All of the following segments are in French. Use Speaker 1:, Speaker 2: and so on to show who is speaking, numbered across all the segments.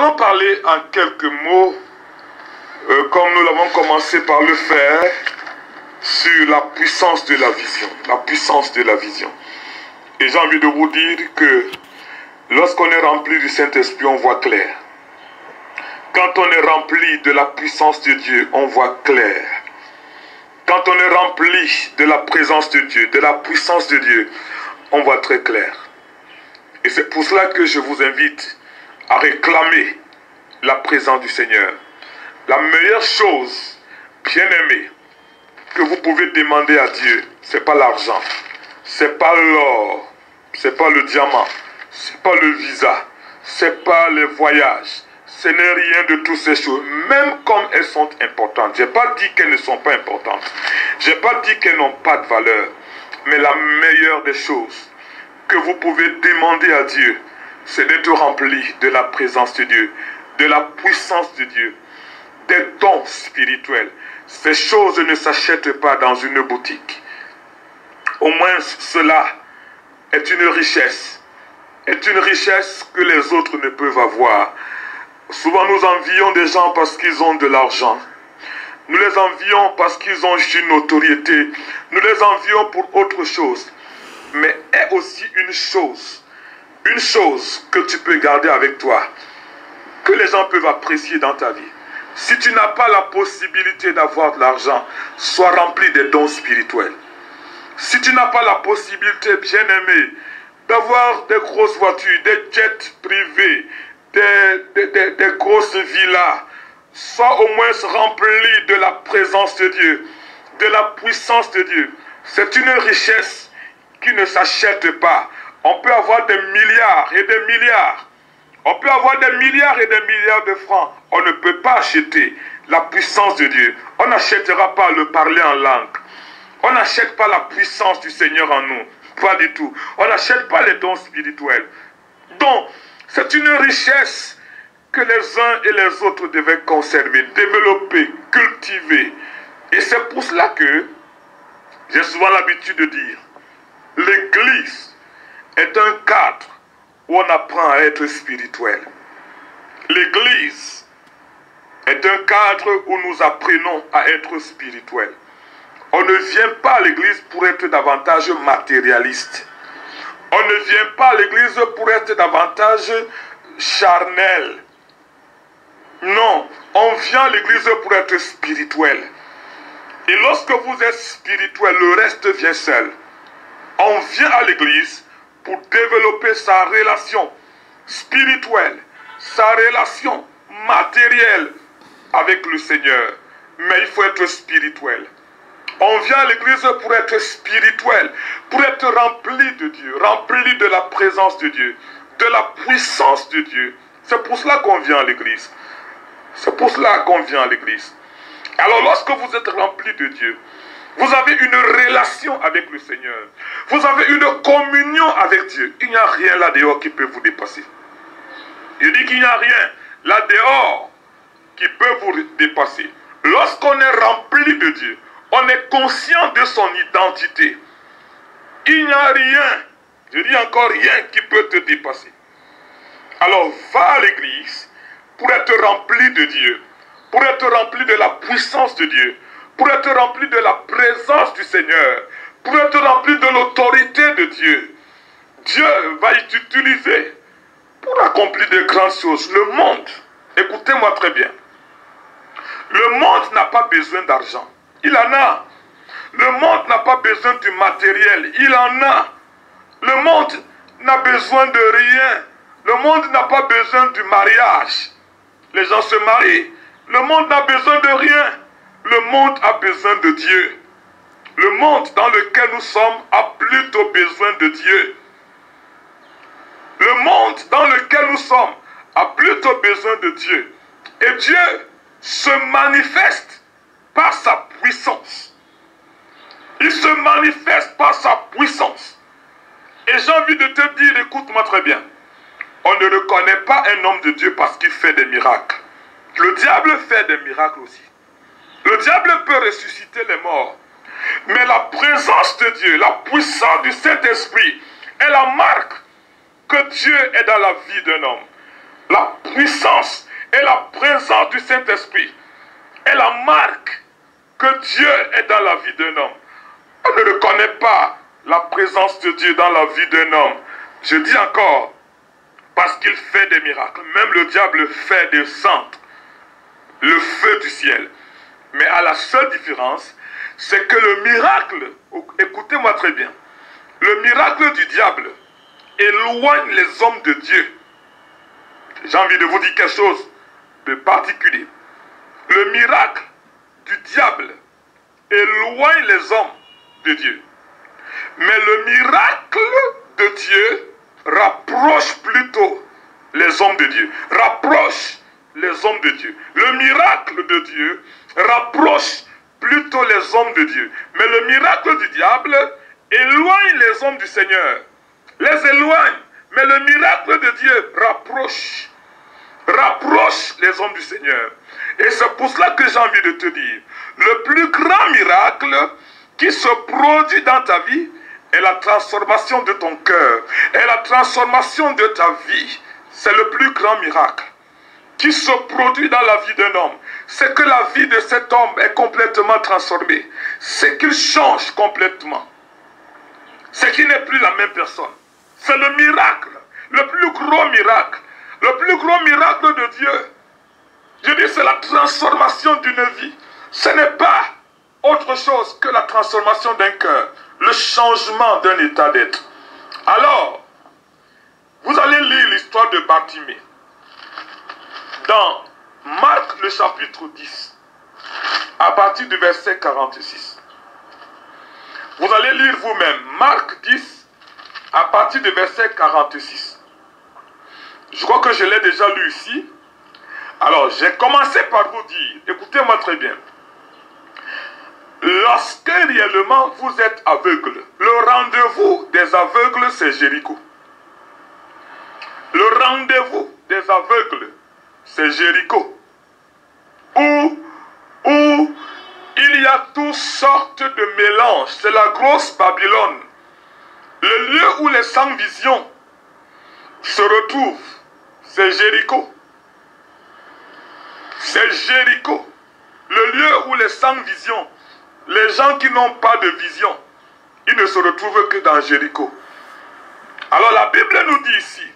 Speaker 1: allons parler en quelques mots, comme nous l'avons commencé par le faire, sur la puissance de la vision. La puissance de la vision. Et j'ai envie de vous dire que lorsqu'on est rempli du Saint-Esprit, on voit clair. Quand on est rempli de la puissance de Dieu, on voit clair. Quand on est rempli de la présence de Dieu, de la puissance de Dieu, on voit très clair. Et c'est pour cela que je vous invite à réclamer la présence du Seigneur. La meilleure chose, bien-aimée, que vous pouvez demander à Dieu, ce n'est pas l'argent, ce n'est pas l'or, ce n'est pas le diamant, ce n'est pas le visa, ce n'est pas les voyages. Ce n'est rien de toutes ces choses, même comme elles sont importantes. Je n'ai pas dit qu'elles ne sont pas importantes. Je n'ai pas dit qu'elles n'ont pas de valeur. Mais la meilleure des choses que vous pouvez demander à Dieu, c'est d'être rempli de la présence de Dieu, de la puissance de Dieu, des dons spirituels. Ces choses ne s'achètent pas dans une boutique. Au moins cela est une richesse que les autres ne peuvent avoir. Souvent nous envions des gens parce qu'ils ont de l'argent. Nous les envions parce qu'ils ont une notoriété. Nous les envions pour autre chose. Mais est aussi une chose que tu peux garder avec toi, que les gens peuvent apprécier dans ta vie. Si tu n'as pas la possibilité d'avoir de l'argent, sois rempli des dons spirituels. Si tu n'as pas la possibilité, bien-aimé, d'avoir des grosses voitures, des jets privés, des grosses villas, sois au moins rempli de la présence de Dieu, de la puissance de Dieu. C'est une richesse qui ne s'achète pas. On peut avoir des milliards et des milliards. On peut avoir des milliards et des milliards de francs. On ne peut pas acheter la puissance de Dieu. On n'achètera pas le parler en langue. On n'achète pas la puissance du Seigneur en nous. Pas du tout. On n'achète pas les dons spirituels. Donc, c'est une richesse que les uns et les autres devaient conserver, développer, cultiver. Et c'est pour cela que j'ai souvent l'habitude de dire, l'Église est un cadre où on apprend à être spirituel. L'Église est un cadre où nous apprenons à être spirituel. On ne vient pas à l'Église pour être davantage matérialiste. On ne vient pas à l'Église pour être davantage charnel. Non, on vient à l'Église pour être spirituel. Et lorsque vous êtes spirituel, le reste vient seul. On vient à l'Église pour développer sa relation spirituelle, sa relation matérielle avec le Seigneur. Mais il faut être spirituel. On vient à l'église pour être spirituel, pour être rempli de Dieu, rempli de la présence de Dieu, de la puissance de Dieu. C'est pour cela qu'on vient à l'église. C'est pour cela qu'on vient à l'église. Alors lorsque vous êtes rempli de Dieu, vous avez une relation avec le Seigneur. Vous avez une communion avec Dieu. Il n'y a rien là-dehors qui peut vous dépasser. Je dis qu'il n'y a rien là-dehors qui peut vous dépasser. Lorsqu'on est rempli de Dieu, on est conscient de son identité. Il n'y a rien, je dis encore rien, qui peut te dépasser. Alors va à l'église pour être rempli de Dieu, pour être rempli de la puissance de Dieu, pour être rempli de la présence du Seigneur, pour être rempli de l'autorité de Dieu. Dieu va t'utiliser pour accomplir de grandes choses. Le monde, écoutez-moi très bien, le monde n'a pas besoin d'argent. Il en a. Le monde n'a pas besoin du matériel. Il en a. Le monde n'a besoin de rien. Le monde n'a pas besoin du mariage. Les gens se marient. Le monde n'a besoin de rien. Le monde a besoin de Dieu. Le monde dans lequel nous sommes a plutôt besoin de Dieu. Le monde dans lequel nous sommes a plutôt besoin de Dieu. Et Dieu se manifeste par sa puissance. Il se manifeste par sa puissance. Et j'ai envie de te dire, écoute-moi très bien. On ne reconnaît pas un homme de Dieu parce qu'il fait des miracles. Le diable fait des miracles aussi. Le diable peut ressusciter les morts. Mais la présence de Dieu, la puissance du Saint-Esprit est la marque que Dieu est dans la vie d'un homme. la puissance et la présence du Saint-Esprit est la marque que Dieu est dans la vie d'un homme. On ne reconnaît pas la présence de Dieu dans la vie d'un homme. Je dis encore, parce qu'il fait des miracles. Même le diable fait descendre le feu du ciel. Mais à la seule différence, c'est que le miracle, écoutez-moi très bien, le miracle du diable éloigne les hommes de Dieu. J'ai envie de vous dire quelque chose de particulier. Le miracle du diable éloigne les hommes de Dieu. Mais le miracle de Dieu rapproche plutôt les hommes de Dieu. Rapproche les hommes de Dieu. Le miracle de Dieu rapproche plutôt les hommes de Dieu. Mais le miracle du diable éloigne les hommes du Seigneur. Les éloigne. Mais le miracle de Dieu rapproche les hommes du Seigneur. Et c'est pour cela que j'ai envie de te dire, le plus grand miracle qui se produit dans ta vie est la transformation de ton cœur, est la transformation de ta vie. C'est le plus grand miracle qui se produit dans la vie d'un homme. C'est que la vie de cet homme est complètement transformée. C'est qu'il change complètement. C'est qu'il n'est plus la même personne. C'est le miracle, le plus gros miracle. Le plus gros miracle de Dieu, je dis, c'est la transformation d'une vie. Ce n'est pas autre chose que la transformation d'un cœur, le changement d'un état d'être. Alors, vous allez lire l'histoire de Bartimée dans Marc le chapitre 10, à partir du verset 46. Vous allez lire vous-même Marc 10, à partir du verset 46. Je crois que je l'ai déjà lu ici. Alors, j'ai commencé par vous dire, écoutez-moi très bien. Lorsque réellement vous êtes aveugle, le rendez-vous des aveugles, c'est Jéricho. Le rendez-vous des aveugles, c'est Jéricho. Où il y a toutes sortes de mélanges. C'est la grosse Babylone. Le lieu où les sans-visions se retrouvent, c'est Jéricho. C'est Jéricho. Le lieu où les sans-visions, les gens qui n'ont pas de vision, ils ne se retrouvent que dans Jéricho. Alors la Bible nous dit ici,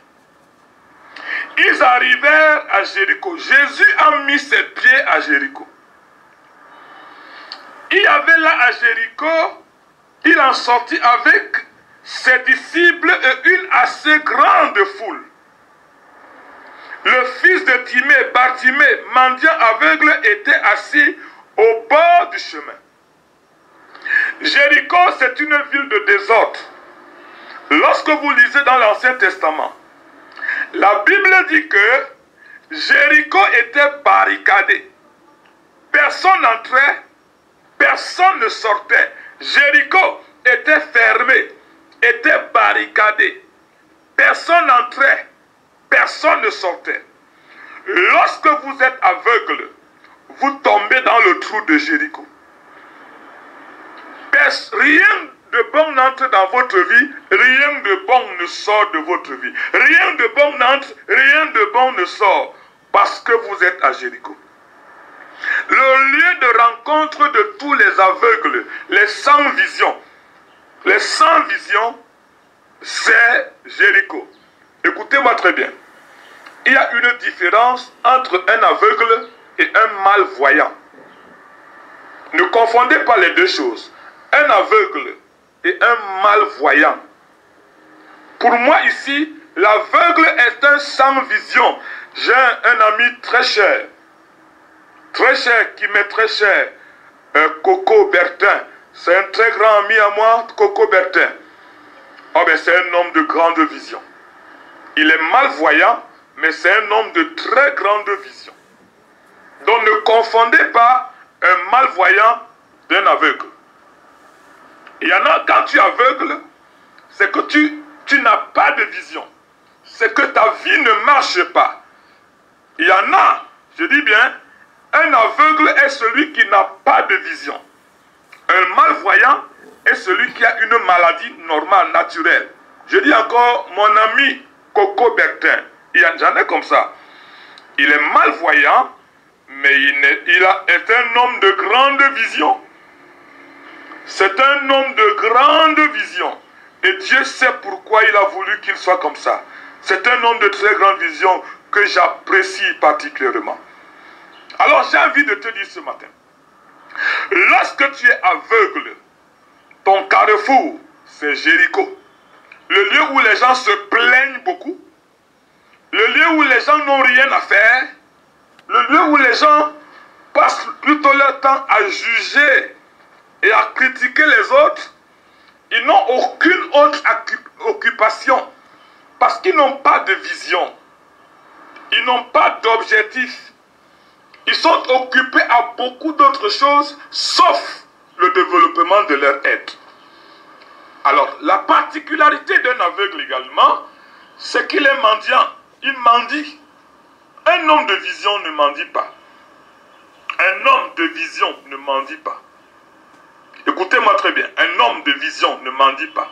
Speaker 1: ils arrivèrent à Jéricho. Jésus a mis ses pieds à Jéricho. Il y avait là à Jéricho, il en sortit avec ses disciples et une assez grande foule. Le fils de Timée, Bartimée, mendiant aveugle, était assis au bord du chemin. Jéricho, c'est une ville de désordre. Lorsque vous lisez dans l'Ancien Testament, la Bible dit que Jéricho était barricadé. Personne n'entrait, personne ne sortait. Jéricho était fermé, était barricadé. Personne n'entrait, personne ne sortait. Lorsque vous êtes aveugle, vous tombez dans le trou de Jéricho. Rien de bon n'entre dans votre vie, rien de bon ne sort de votre vie. Rien de bon n'entre, rien de bon ne sort, parce que vous êtes à Jéricho. Le lieu de rencontre de tous les aveugles, les sans vision. Les sans vision, c'est Jéricho. Écoutez-moi très bien. Il y a une différence entre un aveugle et un malvoyant. Ne confondez pas les deux choses. Un aveugle et un malvoyant. Pour moi ici, l'aveugle est un sans vision. J'ai un ami très cher, qui m'est très cher, Coco Bertin. C'est un très grand ami à moi, Coco Bertin. Oh ben c'est un homme de grande vision. Il est malvoyant, mais c'est un homme de très grande vision. Donc ne confondez pas un malvoyant d'un aveugle. Il y en a, quand tu es aveugle, c'est que tu n'as pas de vision. C'est que ta vie ne marche pas. Il y en a, je dis bien, un aveugle est celui qui n'a pas de vision. Un malvoyant est celui qui a une maladie normale, naturelle. Je dis encore, mon ami Coco Bertin, il y en a comme ça. Il est malvoyant, mais est un homme de grande vision. C'est un homme de grande vision. Et Dieu sait pourquoi il a voulu qu'il soit comme ça. C'est un homme de très grande vision que j'apprécie particulièrement. Alors j'ai envie de te dire ce matin, lorsque tu es aveugle, ton carrefour, c'est Jéricho. Le lieu où les gens se plaignent beaucoup, le lieu où les gens n'ont rien à faire, le lieu où les gens passent plutôt leur temps à juger et à critiquer les autres. Ils n'ont aucune autre occupation parce qu'ils n'ont pas de vision. Ils n'ont pas d'objectif. Ils sont occupés à beaucoup d'autres choses sauf le développement de leur être. Alors, la particularité d'un aveugle également, c'est qu'il est mendiant. Il mendie. Un homme de vision ne mendie pas. Un homme de vision ne mendie pas. Écoutez-moi très bien. Un homme de vision ne mendie pas.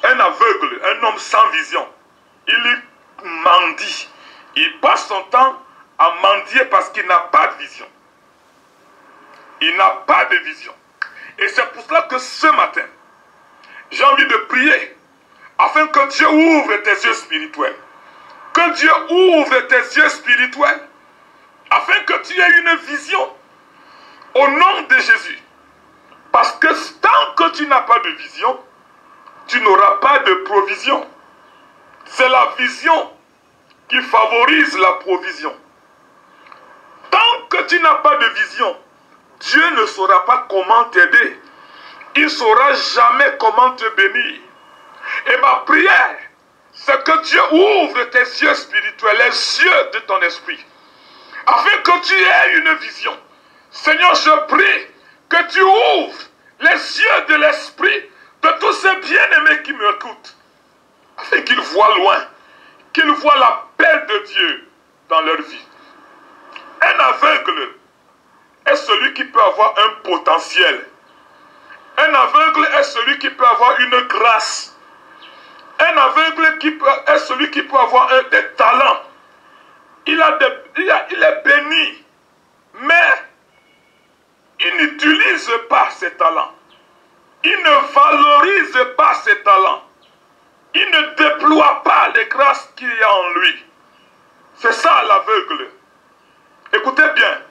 Speaker 1: Un aveugle, un homme sans vision, il mendie. Il passe son temps à mendier parce qu'il n'a pas de vision. Il n'a pas de vision. Et c'est pour cela que ce matin, j'ai envie de prier afin que Dieu ouvre tes yeux spirituels. Que Dieu ouvre tes yeux spirituels afin que tu aies une vision au nom de Jésus. Parce que tant que tu n'as pas de vision, tu n'auras pas de provision. C'est la vision qui favorise la provision. Tant que tu n'as pas de vision, Dieu ne saura pas comment t'aider. Il ne saura jamais comment te bénir. Et ma prière, c'est que Dieu ouvre tes yeux spirituels, les yeux de ton esprit, afin que tu aies une vision. Seigneur, je prie que tu ouvres les yeux de l'esprit de tous ces bien-aimés qui m'écoutent, afin qu'ils voient loin, qu'ils voient la paix de Dieu dans leur vie. Un aveugle est celui qui peut avoir un potentiel. Un aveugle est celui qui peut avoir une grâce. Un aveugle est celui qui peut avoir des talents. Il est béni, mais il n'utilise pas ses talents. Il ne valorise pas ses talents. Il ne déploie pas les grâces qu'il y a en lui. C'est ça l'aveugle. Écoutez bien,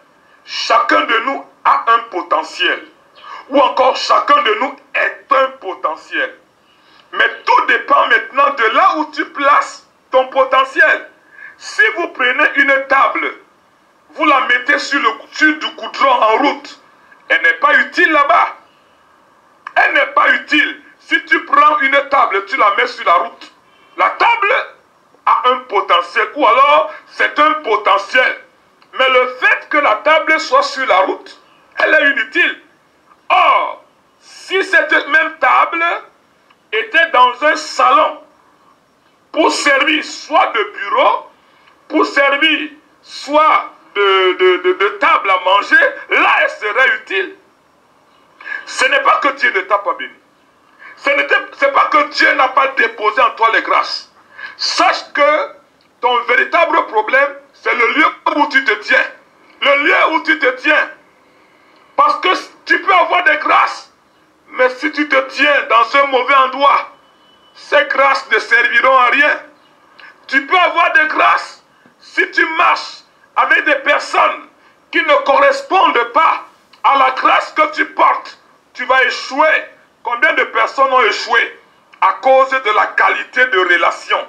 Speaker 1: chacun de nous a un potentiel. Ou encore chacun de nous est un potentiel. Mais tout dépend maintenant de là où tu places ton potentiel. Si vous prenez une table, vous la mettez sur le dessus du goudron en route, elle n'est pas utile là-bas. Elle n'est pas utile. Si tu prends une table, tu la mets sur la route. La table a un potentiel, ou alors c'est un potentiel. Mais le fait que la table soit sur la route, elle est inutile. Or, si cette même table était dans un salon pour servir soit de bureau, pour servir soit de table à manger, là elle serait utile. Ce n'est pas que Dieu ne t'a pas béni. Ce n'est pas que Dieu n'a pas déposé en toi les grâces. Sache que ton véritable problème, c'est le lieu où tu te tiens. Le lieu où tu te tiens. Parce que tu peux avoir des grâces, mais si tu te tiens dans un mauvais endroit, ces grâces ne serviront à rien. Tu peux avoir des grâces si tu marches avec des personnes qui ne correspondent pas à la grâce que tu portes. Tu vas échouer. Combien de personnes ont échoué à cause de la qualité de relation?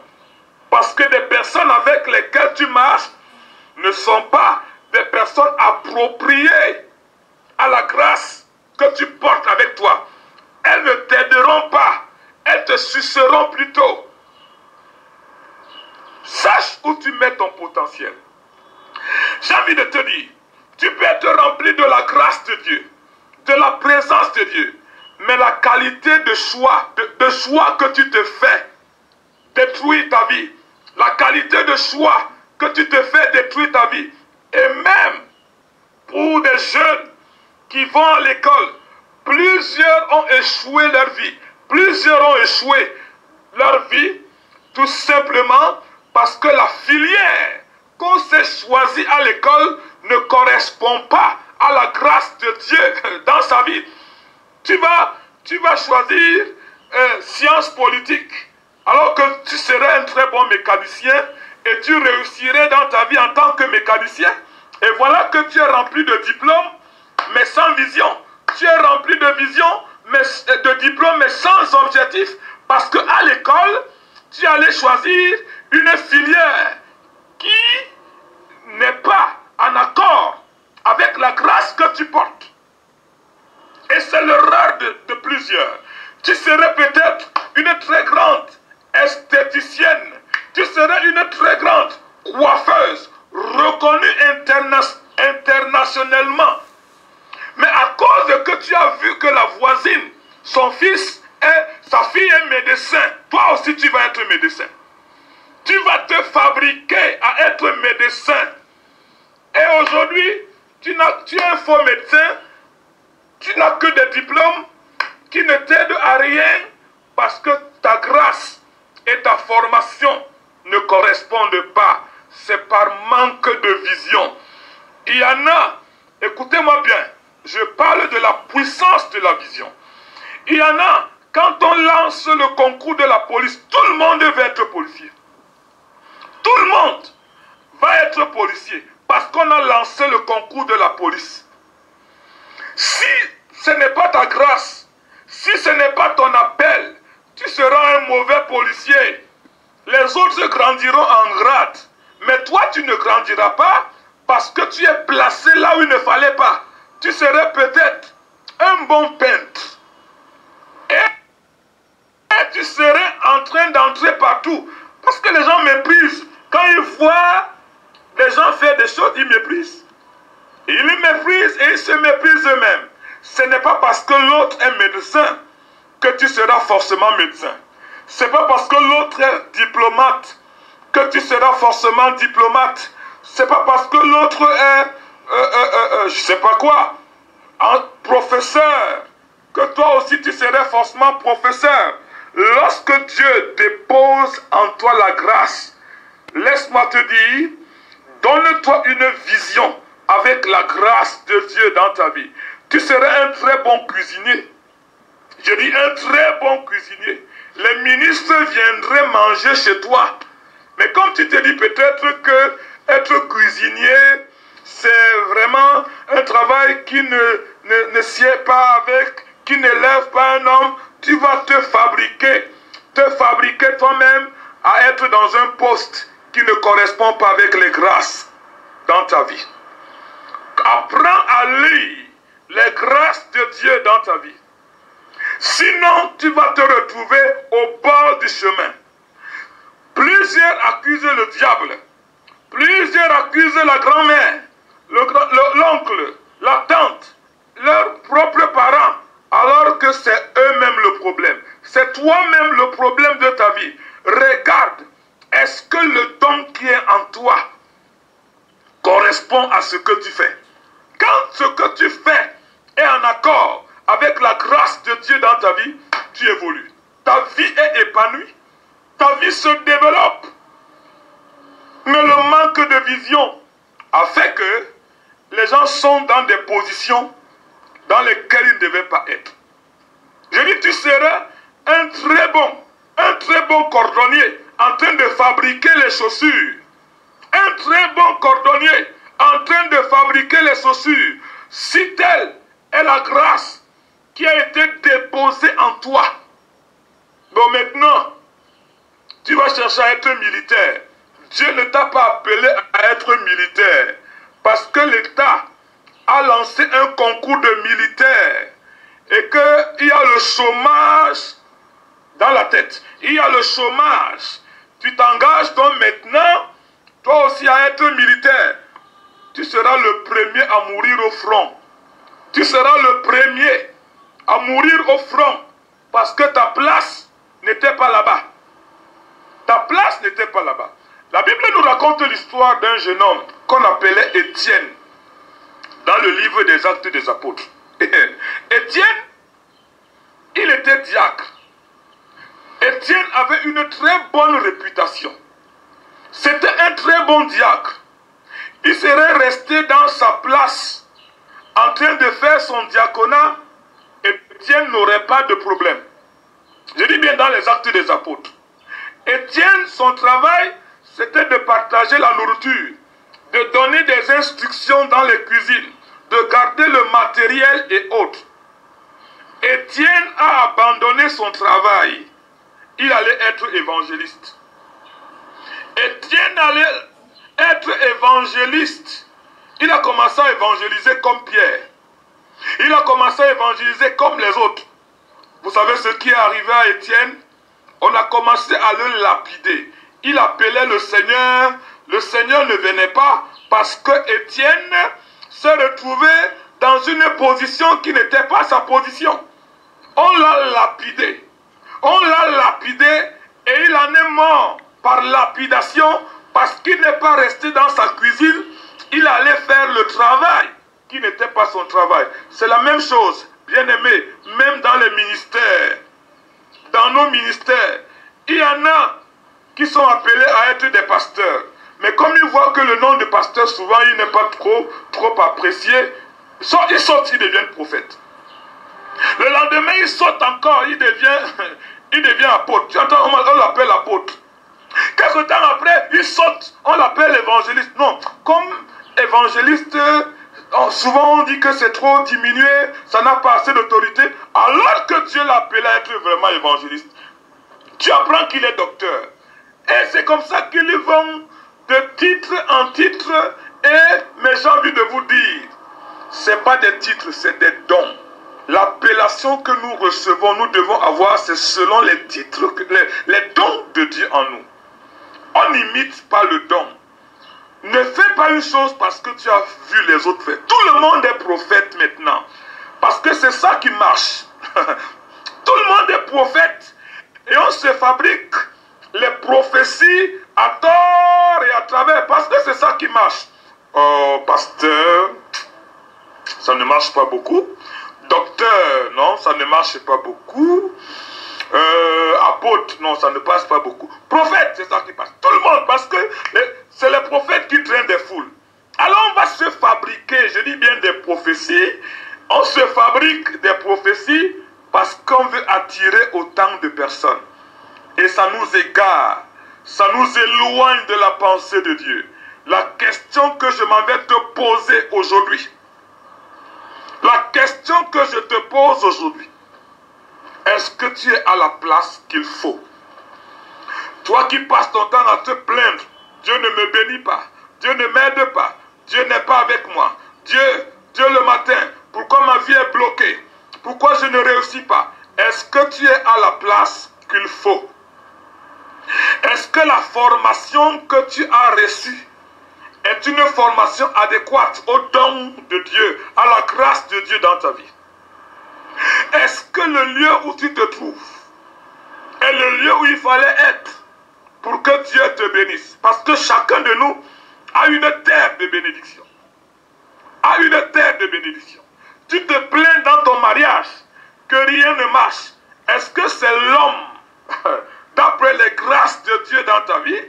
Speaker 1: Parce que des personnes avec lesquelles tu marches ne sont pas des personnes appropriées à la grâce que tu portes avec toi. Elles ne t'aideront pas, elles te suceront plutôt. Sache où tu mets ton potentiel. J'ai envie de te dire, tu peux être rempli de la grâce de Dieu, de la présence de Dieu, mais la qualité de choix, de choix que tu te fais détruit ta vie. La qualité de choix que tu te fais détruit ta vie. Et même pour des jeunes qui vont à l'école, plusieurs ont échoué leur vie. Plusieurs ont échoué leur vie tout simplement parce que la filière qu'on s'est choisi à l'école ne correspond pas à la grâce de Dieu dans sa vie. Tu vas choisir sciences politiques, alors que tu serais un très bon mécanicien et tu réussirais dans ta vie en tant que mécanicien. Et voilà que tu es rempli de diplômes, mais sans vision. Tu es rempli de vision, de diplômes, mais sans objectif. Parce qu'à l'école, tu allais choisir une filière qui n'est pas en accord avec la grâce que tu portes. Et c'est l'erreur de plusieurs. Tu serais peut-être une très grande esthéticienne. Tu serais une très grande coiffeuse, reconnue internationalement. Mais à cause que tu as vu que la voisine, sa fille est médecin, toi aussi tu vas être médecin. Tu vas te fabriquer à être médecin. Et aujourd'hui, tu es un faux médecin, tu n'as que des diplômes qui ne t'aident à rien parce que ta grâce et ta formation ne correspondent pas. C'est par manque de vision. Il y en a, écoutez-moi bien, je parle de la puissance de la vision. Il y en a, quand on lance le concours de la police, tout le monde veut être policier. Tout le monde va être policier parce qu'on a lancé le concours de la police. Si ce n'est pas ta grâce, si ce n'est pas ton appel, tu seras un mauvais policier. Les autres grandiront en grade. Mais toi, tu ne grandiras pas parce que tu es placé là où il ne fallait pas. Tu serais peut-être un bon peintre. Et tu serais en train d'entrer partout. Parce que les gens méprisent. Quand ils voient les gens faire des choses, ils méprisent. Ils méprisent et ils se méprisent eux-mêmes. Ce n'est pas parce que l'autre est médecin que tu seras forcément médecin. Ce n'est pas parce que l'autre est diplomate que tu seras forcément diplomate. Ce n'est pas parce que l'autre est, je ne sais pas quoi, un professeur, que toi aussi tu serais forcément professeur. Lorsque Dieu dépose en toi la grâce, laisse-moi te dire, donne-toi une vision avec la grâce de Dieu dans ta vie. Tu serais un très bon cuisinier. Je dis un très bon cuisinier. Les ministres viendraient manger chez toi. Mais comme tu te dis peut-être que être cuisinier, c'est vraiment un travail qui ne sied pas avec, qui n'élève pas un homme, tu vas te fabriquer toi-même à être dans un poste qui ne correspond pas avec les grâces dans ta vie. Apprends à lire les grâces de Dieu dans ta vie. Sinon, tu vas te retrouver au bord du chemin. Plusieurs accusent le diable. Plusieurs accusent la grand-mère, l'oncle, la tante, leurs propres parents, alors que c'est eux-mêmes le problème. C'est toi-même le problème de ta vie. Regarde, est-ce que le don qui est en toi correspond à ce que tu fais? Quand ce que tu fais est en accord avec la grâce de Dieu dans ta vie, tu évolues. Ta vie est épanouie. Ta vie se développe. Mais le manque de vision a fait que les gens sont dans des positions dans lesquelles ils ne devaient pas être. Je dis, tu seras un très bon cordonnier en train de fabriquer les chaussures. Un très bon cordonnier en train de fabriquer les chaussures. Si telle est la grâce qui a été déposée en toi. Bon, maintenant, tu vas chercher à être militaire. Dieu ne t'a pas appelé à être militaire. Parce que l'État a lancé un concours de militaires. Et qu'il y a le chômage dans la tête. Il y a le chômage. Tu t'engages donc maintenant, toi aussi à être militaire. Tu seras le premier à mourir au front. Tu seras le premier à mourir au front. Parce que ta place n'était pas là-bas. Ta place n'était pas là-bas. La Bible nous raconte l'histoire d'un jeune homme qu'on appelait Étienne dans le livre des Actes des Apôtres. Étienne, il était diacre. Étienne avait une très bonne réputation. C'était un très bon diacre. il serait resté dans sa place en train de faire son diaconat, Étienne n'aurait pas de problème. Je dis bien dans les Actes des Apôtres. Étienne, son travail, c'était de partager la nourriture, de donner des instructions dans les cuisines, de garder le matériel et autres. Étienne a abandonné son travail. Il allait être évangéliste. Étienne allait être évangéliste. Il a commencé à évangéliser comme Pierre. Il a commencé à évangéliser comme les autres. Vous savez ce qui est arrivé à Étienne? On a commencé à le lapider. Il appelait le Seigneur. Le Seigneur ne venait pas parce que Étienne se retrouvait dans une position qui n'était pas sa position. On l'a lapidé. On l'a lapidé et il en est mort par lapidation parce qu'il n'est pas resté dans sa cuisine. Il allait faire le travail qui n'était pas son travail. C'est la même chose, bien aimé, même dans les ministères. Dans nos ministères, il y en a qui sont appelés à être des pasteurs. Mais comme ils voient que le nom de pasteur, souvent, il n'est pas trop apprécié, ils sautent, ils deviennent prophètes. Le lendemain, il saute encore, il devient apôtre. Tu entends, on l'appelle apôtre. Quelque temps après, il saute, on l'appelle évangéliste. Non, comme évangéliste, souvent on dit que c'est trop diminué, ça n'a pas assez d'autorité, alors que Dieu l'a appelé à être vraiment évangéliste. Tu apprends qu'il est docteur. Et c'est comme ça qu'ils vont de titre en titre. Mais j'ai envie de vous dire, ce n'est pas des titres, c'est des dons. L'appellation que nous recevons, nous devons avoir, c'est selon les titres, les dons de Dieu en nous. On n'imite pas le don. Ne fais pas une chose parce que tu as vu les autres faire. Tout le monde est prophète maintenant. Parce que c'est ça qui marche. Tout le monde est prophète. Et on se fabrique les prophéties à tort et à travers. Parce que c'est ça qui marche. Oh, pasteur, ça ne marche pas beaucoup. Docteur, non, ça ne marche pas beaucoup. Apôtre, non, ça ne passe pas beaucoup. Prophète, c'est ça qui passe. Tout le monde, parce que c'est les prophètes qui traînent des foules. Alors on va se fabriquer, je dis bien des prophéties. On se fabrique des prophéties parce qu'on veut attirer autant de personnes. Et ça nous égare, ça nous éloigne de la pensée de Dieu. La question que je m'en vais te poser aujourd'hui, la question que je te pose aujourd'hui, est-ce que tu es à la place qu'il faut? Toi qui passes ton temps à te plaindre, Dieu ne me bénit pas, Dieu ne m'aide pas, Dieu n'est pas avec moi. Dieu le matin, pourquoi ma vie est bloquée? Pourquoi je ne réussis pas? Est-ce que tu es à la place qu'il faut? Est-ce que la formation que tu as reçue est une formation adéquate au don de Dieu, à la grâce de Dieu dans ta vie? Est-ce que le lieu où tu te trouves est le lieu où il fallait être pour que Dieu te bénisse? Parce que chacun de nous a une terre de bénédiction. A une terre de bénédiction. Tu te plains dans ton mariage que rien ne marche. Est-ce que c'est l'homme, d'après les grâces de Dieu dans ta vie?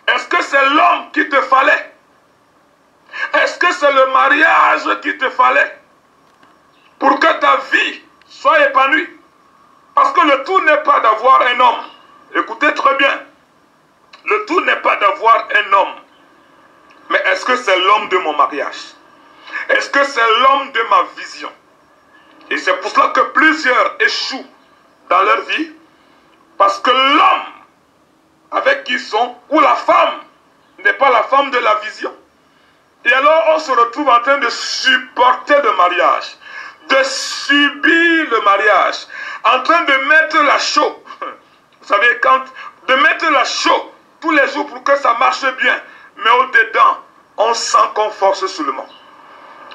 Speaker 1: Est-ce que c'est l'homme qui te fallait? Est-ce que c'est le mariage qui te fallait pour que ta vie soit épanouie? Parce que le tout n'est pas d'avoir un homme. Écoutez très bien. Le tout n'est pas d'avoir un homme. Mais est-ce que c'est l'homme de mon mariage? Est-ce que c'est l'homme de ma vision? Et c'est pour cela que plusieurs échouent dans leur vie. Parce que l'homme avec qui ils sont, ou la femme, n'est pas la femme de la vision. Et alors on se retrouve en train de supporter le mariage, de subir le mariage, en train de mettre la chaux. Vous savez, de mettre la chaux tous les jours pour que ça marche bien. Mais au-dedans, on sent qu'on force seulement.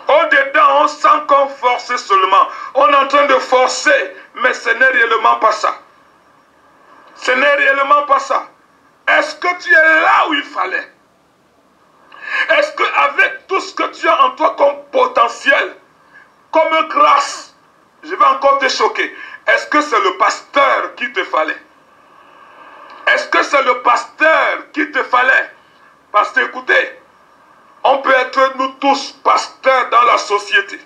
Speaker 1: Au-dedans, on sent qu'on force seulement. On est en train de forcer, mais ce n'est réellement pas ça. Ce n'est réellement pas ça. Est-ce que tu es là où il fallait? Est-ce qu'avec tout ce que tu as en toi comme potentiel, comme grâce, je vais encore te choquer, est-ce que c'est le pasteur qui te fallait? Est-ce que c'est le pasteur qui te fallait? Parce que écoutez, On peut être nous tous pasteurs dans la société.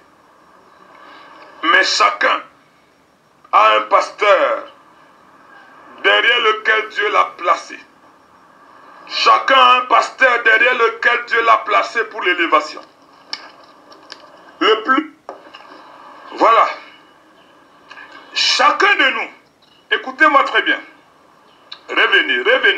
Speaker 1: Mais chacun a un pasteur derrière lequel Dieu l'a placé. Chacun a un pasteur derrière lequel Dieu l'a placé pour l'élévation. Le plus... Voilà. Chacun de nous, écoutez-moi très bien. Revenez, revenez.